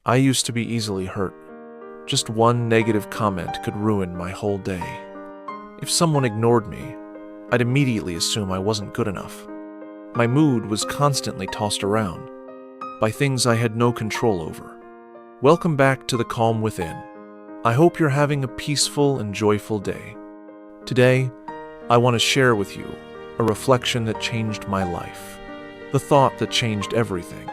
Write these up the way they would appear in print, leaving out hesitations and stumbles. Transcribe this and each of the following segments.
I used to be easily hurt. Just one negative comment could ruin my whole day. If someone ignored me, I'd immediately assume I wasn't good enough. My mood was constantly tossed around by things I had no control over. Welcome back to the calm within. I hope you're having a peaceful and joyful day. Today, I want to share with you a reflection that changed my life. The thought that changed everything.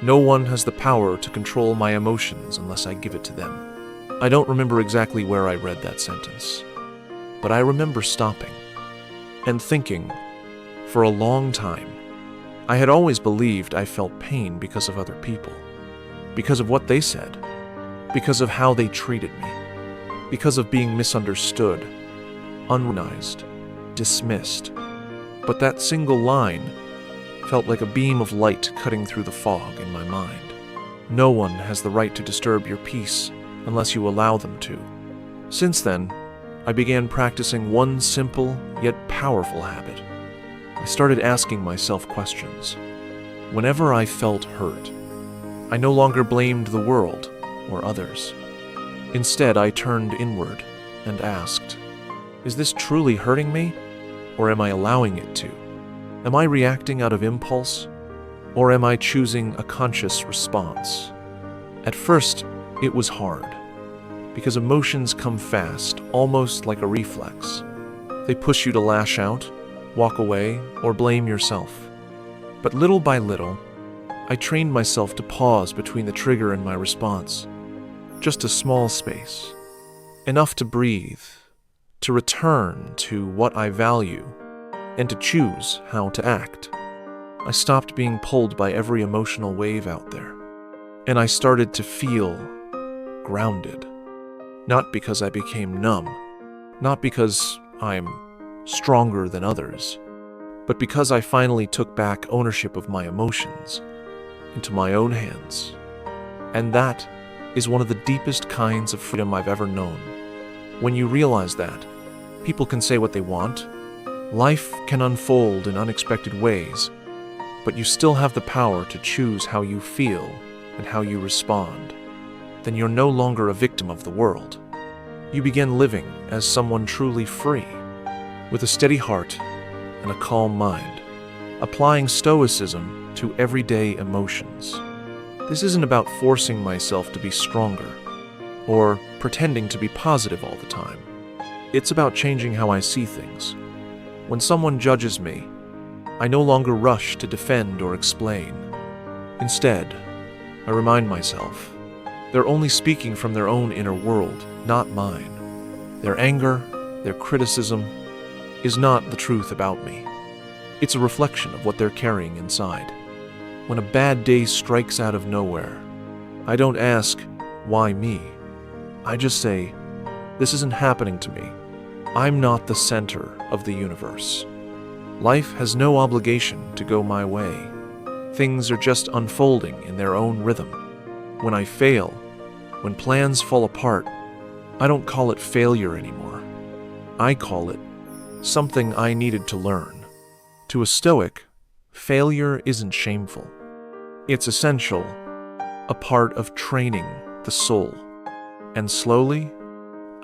No one has the power to control my emotions unless I give it to them. I don't remember exactly where I read that sentence, but I remember stopping and thinking for a long time. I had always believed I felt pain because of other people, because of what they said, because of how they treated me, because of being misunderstood, unrecognized, dismissed. But that single line felt like a beam of light cutting through the fog in my mind. No one has the right to disturb your peace unless you allow them to. Since then, I began practicing one simple yet powerful habit. I started asking myself questions. Whenever I felt hurt, I no longer blamed the world or others. Instead, I turned inward and asked, is this truly hurting me, or am I allowing it to? Am I reacting out of impulse, or am I choosing a conscious response? At first, it was hard, because emotions come fast, almost like a reflex. They push you to lash out, walk away, or blame yourself. But little by little, I trained myself to pause between the trigger and my response. Just a small space, enough to breathe, to return to what I value, and to choose how to act. I stopped being pulled by every emotional wave out there, and I started to feel grounded. Not because I became numb, not because I'm stronger than others, but because I finally took back ownership of my emotions into my own hands. And that is one of the deepest kinds of freedom I've ever known. When you realize that, people can say what they want, life can unfold in unexpected ways, but you still have the power to choose how you feel and how you respond. Then you're no longer a victim of the world. You begin living as someone truly free, with a steady heart and a calm mind, applying stoicism to everyday emotions. This isn't about forcing myself to be stronger or pretending to be positive all the time. It's about changing how I see things. When someone judges me, I no longer rush to defend or explain. Instead, I remind myself, they're only speaking from their own inner world, not mine. Their anger, their criticism, is not the truth about me. It's a reflection of what they're carrying inside. When a bad day strikes out of nowhere, I don't ask, why me? I just say, this isn't happening to me. I'm not the center of the universe. Life has no obligation to go my way. Things are just unfolding in their own rhythm. When I fail, when plans fall apart, I don't call it failure anymore. I call it something I needed to learn. To a Stoic, failure isn't shameful. It's essential, a part of training the soul. And slowly,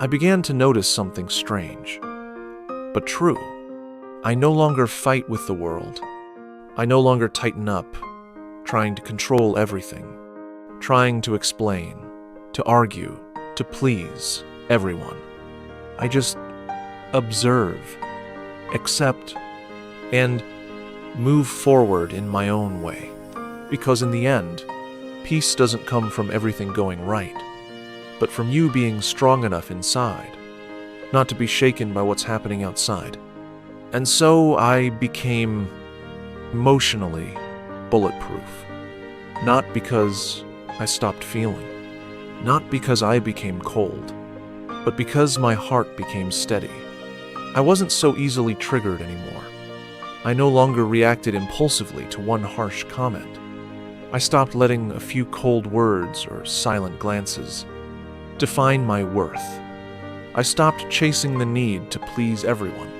I began to notice something strange, but true. I no longer fight with the world. I no longer tighten up, trying to control everything, trying to explain, to argue, to please everyone. I just observe, accept, and move forward in my own way. Because in the end, peace doesn't come from everything going right, but from you being strong enough inside, not to be shaken by what's happening outside. And so I became emotionally bulletproof. Not because I stopped feeling, not because I became cold, but because my heart became steady. I wasn't so easily triggered anymore. I no longer reacted impulsively to one harsh comment. I stopped letting a few cold words or silent glances define my worth. I stopped chasing the need to please everyone.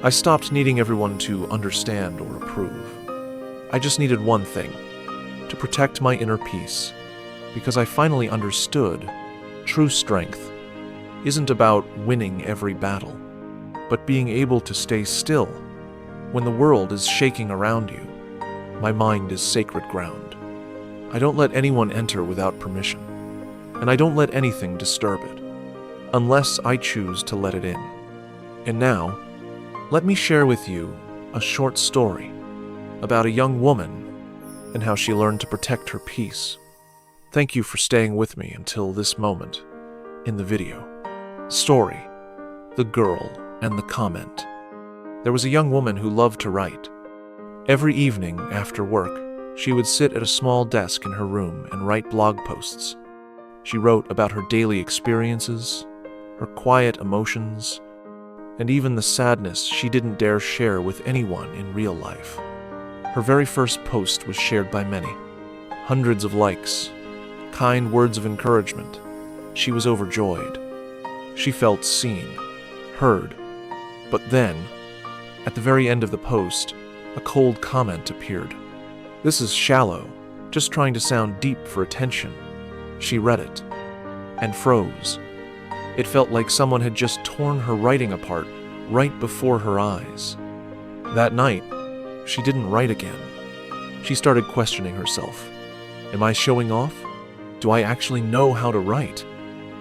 I stopped needing everyone to understand or approve. I just needed one thing: to protect my inner peace, because I finally understood true strength isn't about winning every battle, but being able to stay still when the world is shaking around you. My mind is sacred ground. I don't let anyone enter without permission, and I don't let anything disturb it, unless I choose to let it in. And now, let me share with you a short story about a young woman and how she learned to protect her peace. Thank you for staying with me until this moment in the video. Story: The Girl and the Comment. There was a young woman who loved to write. Every evening after work, she would sit at a small desk in her room and write blog posts. She wrote about her daily experiences, her quiet emotions, and even the sadness she didn't dare share with anyone in real life. Her very first post was shared by many. Hundreds of likes, kind words of encouragement. She was overjoyed. She felt seen, heard. But then, at the very end of the post, a cold comment appeared. "This is shallow, just trying to sound deep for attention." She read it and froze. It felt like someone had just torn her writing apart right before her eyes. That night, she didn't write again. She started questioning herself. Am I showing off? Do I actually know how to write?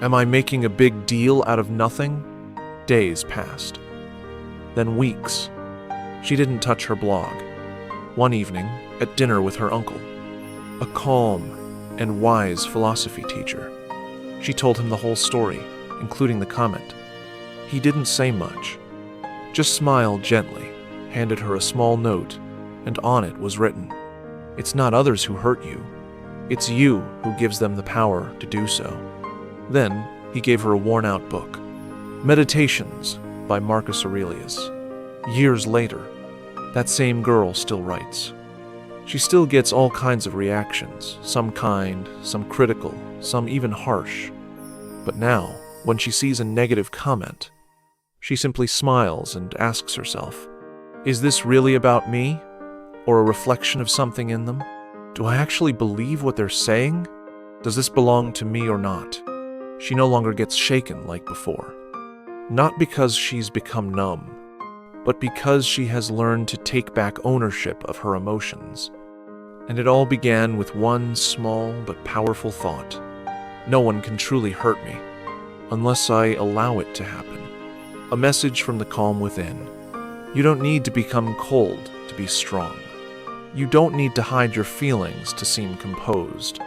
Am I making a big deal out of nothing? Days passed. Then weeks. She didn't touch her blog. One evening, at dinner with her uncle, a calm and wise philosophy teacher, she told him the whole story, including the comment. He didn't say much, just smiled gently, handed her a small note, and on it was written, "It's not others who hurt you. It's you who gives them the power to do so." Then he gave her a worn-out book, Meditations by Marcus Aurelius. Years later, that same girl still writes. She still gets all kinds of reactions, some kind, some critical, some even harsh. But now, when she sees a negative comment, she simply smiles and asks herself, is this really about me, or a reflection of something in them? Do I actually believe what they're saying? Does this belong to me or not? She no longer gets shaken like before. Not because she's become numb, but because she has learned to take back ownership of her emotions. And it all began with one small but powerful thought. No one can truly hurt me unless I allow it to happen. A message from the calm within. You don't need to become cold to be strong. You don't need to hide your feelings to seem composed.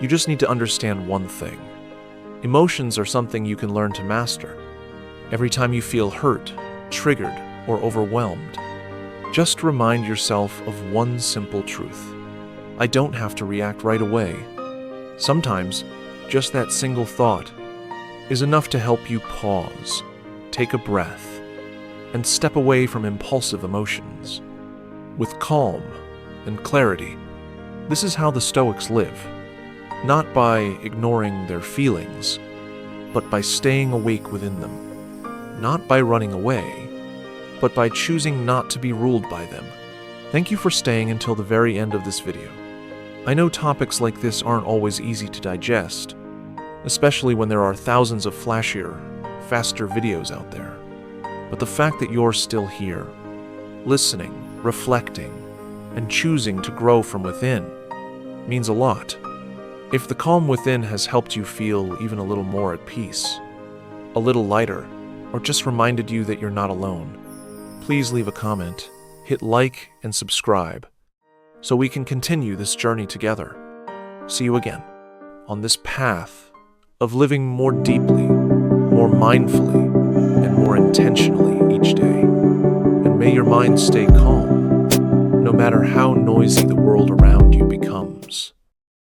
You just need to understand one thing. Emotions are something you can learn to master. Every time you feel hurt, triggered, or overwhelmed, just remind yourself of one simple truth. I don't have to react right away. Sometimes, just that single thought is enough to help you pause, take a breath, and step away from impulsive emotions. With calm and clarity, this is how the Stoics live. Not by ignoring their feelings, but by staying awake within them. Not by running away, but by choosing not to be ruled by them. Thank you for staying until the very end of this video. I know topics like this aren't always easy to digest, especially when there are thousands of flashier, faster videos out there. But the fact that you're still here, listening, reflecting, and choosing to grow from within means a lot. If the calm within has helped you feel even a little more at peace, a little lighter, or just reminded you that you're not alone, please leave a comment, hit like, and subscribe so we can continue this journey together. See you again on this path of living more deeply, more mindfully, and more intentionally each day. And may your mind stay calm, no matter how noisy the world around you becomes.